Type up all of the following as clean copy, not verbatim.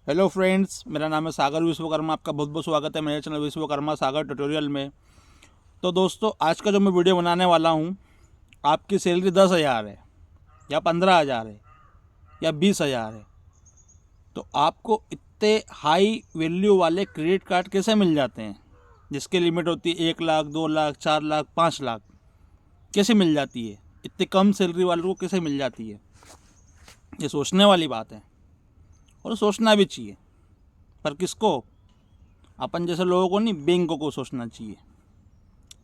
Hello friends, मेरा नाम है सागर विश्वकर्मा। आपका बहुत बहुत स्वागत है मेरे चैनल विश्वकर्मा सागर ट्यूटोरियल में। तो दोस्तों, आज का जो मैं वीडियो बनाने वाला हूँ, आपकी सैलरी 10,000 है या 15,000 है या 20,000 है, तो आपको इतने हाई वैल्यू वाले क्रेडिट कार्ड कैसे मिल जाते हैं, जिसकी लिमिट होती है 1 लाख, 2 लाख, 4 लाख, 5 लाख। कैसे मिल जाती है? इतनी कम सैलरी वालों को कैसे मिल जाती है? ये सोचने वाली बात है, और सोचना भी चाहिए। पर किसको? अपन जैसे लोगों को नहीं, बैंकों को सोचना चाहिए।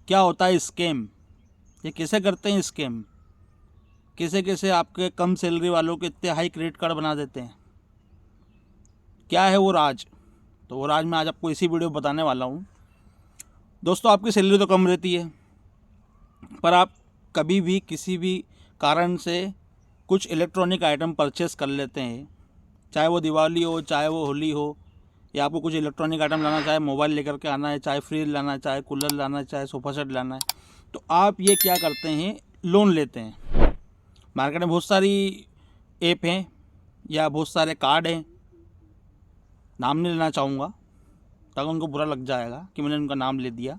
क्या होता है स्कैम? ये कैसे करते हैं स्कैम? कैसे कैसे आपके कम सैलरी वालों के इतने हाई क्रेडिट कार्ड बना देते हैं? क्या है वो राज? तो वो राज मैं आज आपको इसी वीडियो में बताने वाला हूँ। दोस्तों, आपकी सैलरी तो कम रहती है, पर आप कभी भी किसी भी कारण से कुछ इलेक्ट्रॉनिक आइटम परचेस कर लेते हैं, चाहे वो दिवाली हो, चाहे वो होली हो, या आपको कुछ इलेक्ट्रॉनिक आइटम लाना, चाहे मोबाइल लेकर के आना है, चाहे फ्रिज लाना है, चाहे कूलर लाना है, चाहे सोफ़ा सेट लाना है, तो आप ये क्या करते हैं? लोन लेते हैं। मार्केट में बहुत सारी ऐप हैं या बहुत सारे कार्ड हैं, नाम नहीं लेना चाहूँगा ताकि उनको बुरा लग जाएगा कि मैंने उनका नाम ले दिया।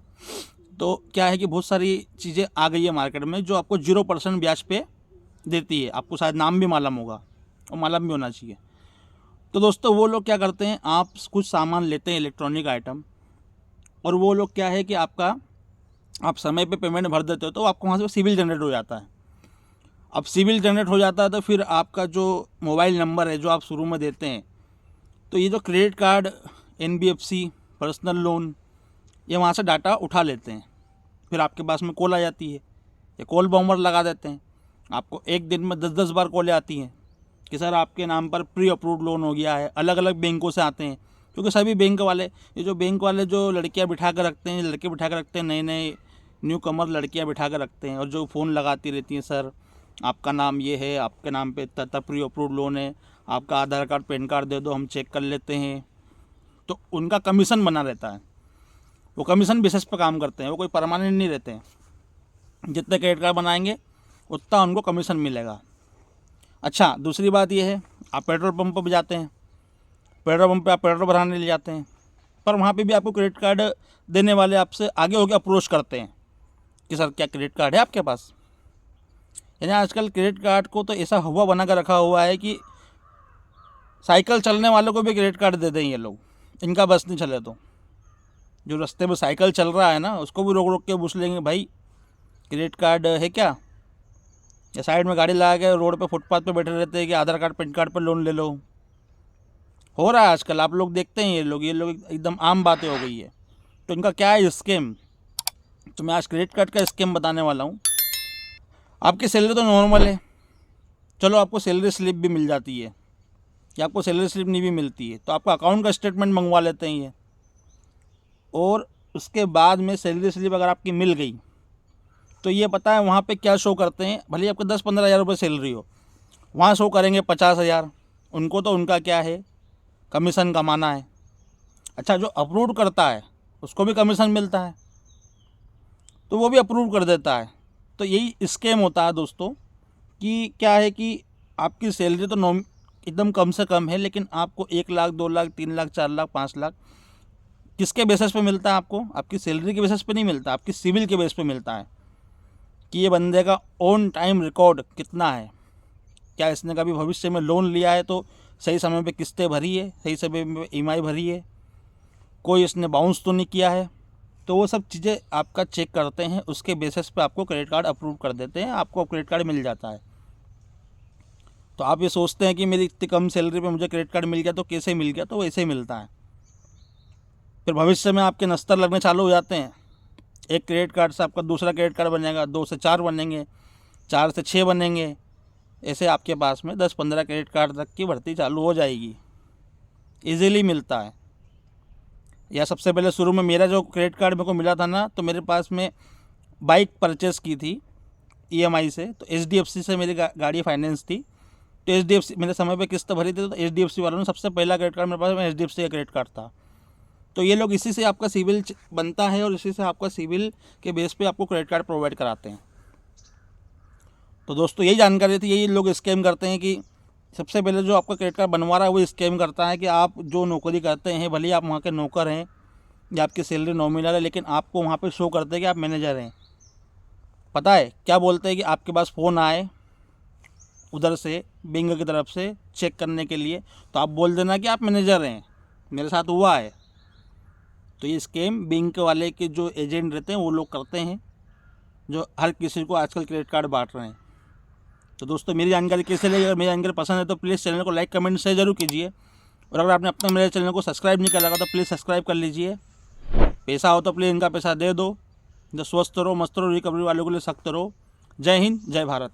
तो क्या है कि बहुत सारी चीज़ें आ गई है मार्केट में जो आपको 0% ब्याज पे देती है। आपको शायद नाम भी मालूम होगा, और मालूम भी होना चाहिए। तो दोस्तों, वो लोग क्या करते हैं, आप कुछ सामान लेते हैं इलेक्ट्रॉनिक आइटम, और वो लोग क्या है कि आप समय पे पेमेंट भर देते हो, तो आपको वहाँ से सिविल जनरेट हो जाता है। अब सिविल जनरेट हो जाता है तो फिर आपका जो मोबाइल नंबर है जो आप शुरू में देते हैं, तो ये जो credit card, NBFC, personal loan, ये वहाँ से डाटा उठा लेते हैं। फिर आपके पास में कॉल आ जाती है, ये कॉल बॉम्बर लगा देते हैं। आपको एक दिन में 10-10 बार कॉलें आती हैं कि सर आपके नाम पर प्री अप्रूव्ड लोन हो गया है। अलग अलग बैंकों से आते हैं, क्योंकि सभी बैंक वाले, ये जो बैंक वाले जो लड़कियां बिठा कर रखते हैं, लड़के बिठा कर रखते हैं, नए नए न्यू कमर लड़कियां बिठा कर रखते हैं, और जो फ़ोन लगाती रहती हैं, सर आपका नाम ये है, आपके नाम पे इतना प्री अप्रूव्ड लोन है, आपका आधार कार्ड पैन कार्ड दे दो, हम चेक कर लेते हैं। तो उनका कमीशन बना रहता है, वो कमीशन बेसिस पर काम करते हैं, वो कोई परमानेंट नहीं रहते हैं। जितने क्रेडिट कार्ड बनाएंगे उतना उनको कमीशन मिलेगा। अच्छा, दूसरी बात यह है, आप पेट्रोल पंप पर जाते हैं, पेट्रोल पंप पे आप पेट्रोल भराने ले जाते हैं, पर वहाँ पे भी आपको क्रेडिट कार्ड देने वाले आपसे आगे होकर अप्रोच करते हैं कि सर क्या क्रेडिट कार्ड है आपके पास? यानी आजकल क्रेडिट कार्ड को तो ऐसा हुआ बना कर रखा हुआ है कि साइकिल चलने वालों को भी क्रेडिट कार्ड दे दें ये लोग, इनका बस नहीं चले तो। जो रास्ते में साइकिल चल रहा है ना, उसको भी रोक रोक के पूछ लेंगे, भाई क्रेडिट कार्ड है क्या? या साइड में गाड़ी लगा के रोड पे फुटपाथ पे बैठे रहते हैं कि आधार कार्ड पैन कार्ड पर लोन ले लो। हो रहा है आजकल, आप लोग देखते हैं, ये लोग एकदम आम बातें हो गई है। तो इनका क्या है स्कीम? तो मैं आज क्रेडिट कार्ड का स्कीम बताने वाला हूँ। आपकी सैलरी तो नॉर्मल है, चलो आपको सैलरी स्लिप भी मिल जाती है, या आपको सैलरी स्लिप नहीं भी मिलती है तो आपका अकाउंट का स्टेटमेंट मंगवा लेते हैं ये। और उसके बाद में सैलरी स्लिप अगर आपकी मिल गई तो ये पता है वहाँ पे क्या शो करते हैं, भले ही आपको 10-15 हज़ार रुपये सैलरी हो, वहाँ शो करेंगे 50,000। उनको तो उनका क्या है, कमीशन कमाना है। अच्छा, जो अप्रूव करता है उसको भी कमीशन मिलता है, तो वो भी अप्रूव कर देता है। तो यही स्कैम होता है दोस्तों, कि क्या है कि आपकी सैलरी तो एकदम कम से कम है, लेकिन आपको 1 लाख, 2 लाख, 3 लाख, 4 लाख, 5 लाख किसके बेसिस पे मिलता है? आपको आपकी सैलरी के बेसिस पे नहीं मिलता, आपकी सिविल के बेस पे मिलता है कि ये बंदे का ऑन टाइम रिकॉर्ड कितना है। क्या इसने कभी भविष्य में लोन लिया है तो सही समय पे किस्तें भरी है, सही समय पे ईएमआई भरी है, कोई इसने बाउंस तो नहीं किया है। तो वो सब चीज़ें आपका चेक करते हैं, उसके बेसिस पे आपको क्रेडिट कार्ड अप्रूव कर देते हैं, आपको क्रेडिट कार्ड मिल जाता है। तो आप ये सोचते हैं कि मेरी इतनी कम सैलरी पे मुझे क्रेडिट कार्ड मिल गया, तो कैसे मिल गया? तो वैसे ही मिलता है। फिर भविष्य में आपके नस्तर लगने चालू हो जाते हैं। एक क्रेडिट कार्ड से आपका दूसरा क्रेडिट कार्ड बनेगा, 2 से 4 बनेंगे, 4 से 6 बनेंगे, ऐसे आपके पास में 10-15 क्रेडिट कार्ड तक की भर्ती चालू हो जाएगी। ईजीली मिलता है। या सबसे पहले शुरू में मेरा जो क्रेडिट कार्ड मेरे को मिला था ना, तो मेरे पास में बाइक परचेज़ की थी ईएमआई से, तो एचडीएफसी से मेरी गाड़ी फाइनेंस थी। तो एचडीएफसी मेरे समय पे किस्त भरी थी, तो एचडीएफसी वालों ने सबसे पहला क्रेडिट कार्ड मेरे पास में एचडीएफसी का क्रेडिट कार्ड था। तो ये लोग इसी से आपका सिविल बनता है, और इसी से आपका सिविल के बेस पे आपको क्रेडिट कार्ड प्रोवाइड कराते हैं। तो दोस्तों, यही जानकारी थी। यही लोग स्कैम करते हैं कि सबसे पहले जो आपका क्रेडिट कार्ड बनवा रहा है वो स्कैम करता है कि आप जो नौकरी करते हैं, भले ही आप वहाँ के नौकर हैं या आपकी सैलरी नॉमिनल है, लेकिन आपको वहाँ पे शो करते हैं कि आप मैनेजर हैं। पता है क्या बोलते हैं कि आपके पास फ़ोन आए उधर से बैंक की तरफ से चेक करने के लिए, तो आप बोल देना कि आप मैनेजर हैं, मेरे साथ हुआ है। तो ये स्कैम बैंक वाले के जो एजेंट रहते हैं वो लोग करते हैं, जो हर किसी को आजकल क्रेडिट कार्ड बांट रहे हैं। तो दोस्तों मेरी जानकारी कैसे लगी? अगर मेरी जानकारी पसंद है तो प्लीज़ चैनल को लाइक कमेंट शेयर जरूर कीजिए, और अगर आपने अब तक मेरे चैनल को सब्सक्राइब नहीं करा तो प्लीज़ सब्सक्राइब कर लीजिए। पैसा हो तो प्लीज़ इनका पैसा दे दो। जो स्वस्थ रहो, मस्त रहो, रिकवरी वालों के लिए सख्त रहो। जय हिंद, जय भारत।